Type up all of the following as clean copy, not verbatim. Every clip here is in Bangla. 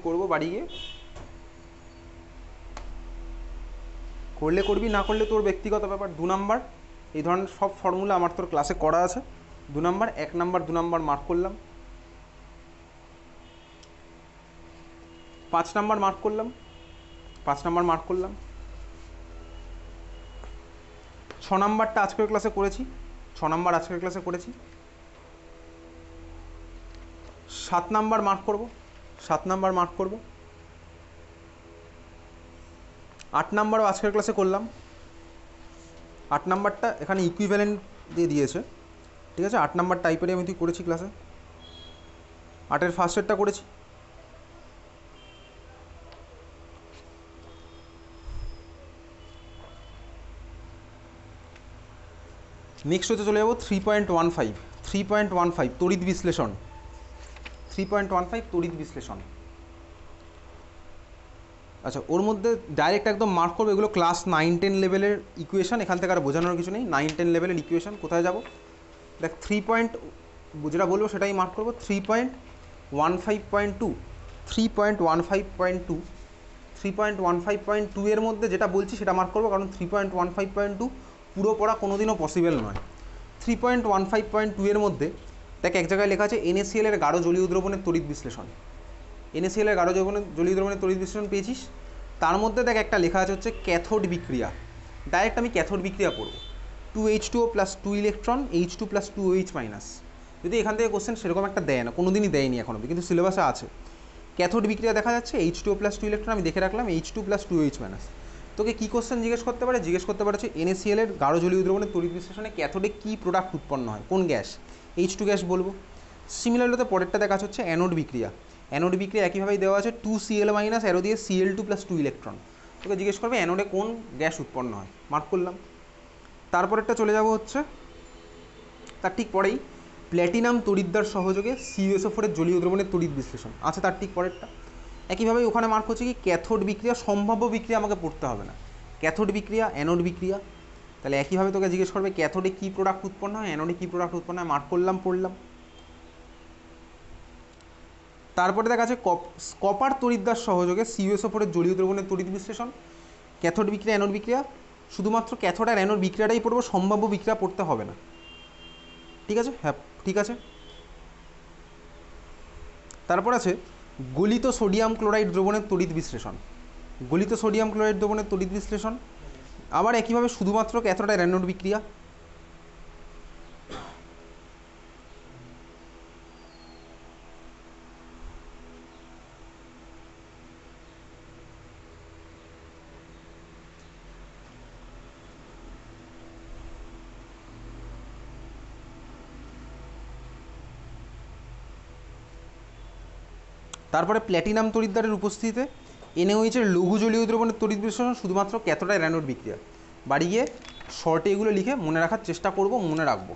করব বাড়ি গিয়ে, করলে করবি, না করলে তোর ব্যক্তিগত ব্যাপার। 2 নাম্বার এই ধরনের সব ফর্মুলা আমার তোর ক্লাসে করা আছে। 2 নাম্বার 1 নাম্বার 2 নাম্বার মার্ক করলাম, 5 নাম্বার মার্ক করলাম, 5 নাম্বার মার্ক করলাম। 6 নাম্বারটা আজকের ক্লাসে করেছি, 6 নাম্বার আজকের ক্লাসে করেছি। 7 নাম্বার মার্ক করব, 7 নাম্বার মার্ক করব। 8 নাম্বারও আজকের ক্লাসে করলাম। 8 নাম্বারটা এখানে ইকুইভ্যালেন্ট দিয়ে দিয়েছে, ঠিক আছে। 8 নাম্বার টাইপেরই আমি তুই করেছি ক্লাসে, 8-এর ফার্স্টেরটা করেছি। নেক্সট হতে চলে যাবো 3.15, 3.15 তড়িৎ বিশ্লেষণ, 3.15 তড়িৎ বিশ্লেষণ। আচ্ছা, ওর মধ্যে ডাইরেক্ট একদম মার্ক করবো এগুলো ক্লাস 9-10 লেভেলের ইকুয়েশন, এখান থেকে আর বোঝানোর কিছু নেই। 9-10 লেভেলের ইকুয়েশন। কোথায় যাব দেখ, 3 যেটা বলবো সেটাই মার্ক করবো। 3.15.2, 3.15.2, 3.15.2 এর মধ্যে যেটা বলছি সেটা মার্ক করবো, কারণ 3.15.2 পুরো পড়া কোনোদিনও পসিবল নয়। 3.15.2 এর মধ্যে দেখ এক জায়গায় লেখা আছে NaCl এর গাঢ় জলীয় দ্রবণের তড়িৎ বিশ্লেষণ। NaCl এর গাঢ় জলীয় দ্রবণের তড়িৎ বিশ্লেষণ পেয়েছিস। তার মধ্যে দেখ একটা লেখা আছে হচ্ছে ক্যাথোড বিক্রিয়া। ডাইরেক্ট আমি ক্যাথোড বিক্রিয়া করব, 2H2O + 2 ইলেকট্রন, H2 + 2OH-। যদি এখান থেকে কোশ্চেন সেরকম একটা দেয় না, কোনো দিনই দেয়নি এখনও, কিন্তু সিলেবাসে আছে। ক্যাথোড বিক্রিয়া দেখা যাচ্ছে H2O + 2 ইলেকট্রন, আমি দেখে রাখলাম H2 + 2OH-। তোকে কী কোশ্চেন জিজ্ঞেস করতে পারে? জিজ্ঞেস করতে পারে হচ্ছে NaCl এর গাঢ় জলীয় দ্রবণের তড়িৎ বিশ্লেষণে ক্যাথোডে কী প্রোডাক্ট উৎপন্ন হয়, কোন গ্যাস? H2 গ্যাস বলবো। সিমিলারলিতে পরেরটা দেখা হচ্ছে অ্যানোড বিক্রিয়া। অ্যানোড বিক্রিয়া একইভাবেই দেওয়া আছে 2Cl- অ্যারো দিয়ে Cl2 + 2 ইলেকট্রন। তোকে জিজ্ঞেস করবে অ্যানোডে কোন গ্যাস উৎপন্ন হয়, মার্ক করলাম। তারপরেরটা চলে যাব হচ্ছে তার ঠিক পরেই প্ল্যাটিনাম তড়িৎদ্বার সহযোগে CuSO4 এর জলীয় দ্রবণের তড়িৎ বিশ্লেষণ আছে, তার ঠিক পরেরটা। একইভাবে ওখানে মার্ক হচ্ছে কি ক্যাথোড বিক্রিয়া, সম্ভাব্য বিক্রিয়া আমাকে পড়তে হবে না, ক্যাথোড বিক্রিয়া, অ্যানোড বিক্রিয়া। তাহলে একইভাবে তোকে জিজ্ঞেস করবে ক্যাথোডে কী প্রোডাক্ট উৎপন্ন হয়, অ্যানোডে কী প্রোডাক্ট উৎপন্ন হয়, মার্ক করলাম, পড়লাম। তারপরে দেখা যাচ্ছে কপার তড়িৎদ্বার সহযোগে CuSO4 এর জলীয় দ্রবণের তড়িৎ বিশ্লেষণ, ক্যাথোড বিক্রিয়া, অ্যানোড বিক্রিয়া। শুধুমাত্র ক্যাথোড আর অ্যানোড বিক্রিয়াটাই পড়বো, সম্ভাব্য বিক্রিয়া পড়তে হবে না, ঠিক আছে? হ্যাঁ, ঠিক আছে। তারপর আছে গলিত সোডিয়াম ক্লোরাইড দ্রবণের তড়িৎ বিশ্লেষণ, গলিত সোডিয়াম ক্লোরাইড দ্রবণের তড়িৎ বিশ্লেষণ। আবার একইভাবে শুধুমাত্র ক্যাথোড আর অ্যানোড বিক্রিয়া। তারপরে প্ল্যাটিনাম তড়িৎদ্বারের উপস্থিতিতে NaOH এর লঘু জলীয় দ্রবণের তড়িৎ বিশ্লেষণ, শুধুমাত্র ক্যাথোড আর অ্যানোড বিক্রিয়া। বাড়ি গিয়ে শর্টে এগুলো লিখে মনে রাখার চেষ্টা করব, মনে রাখবো।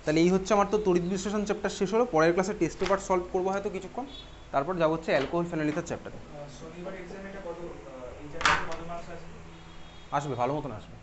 তাহলে এই হচ্ছে আমার তো তড়িৎ বিশ্লেষণ চ্যাপ্টার শেষ হলো। পরের ক্লাসে টেস্ট পেপার সলভ করবো হয়তো কিছুক্ষণ, তারপর যাবো হচ্ছে অ্যালকোহল ফেনোলিথের চ্যাপ্টারে। আসবে, ভালো মতন আসবে।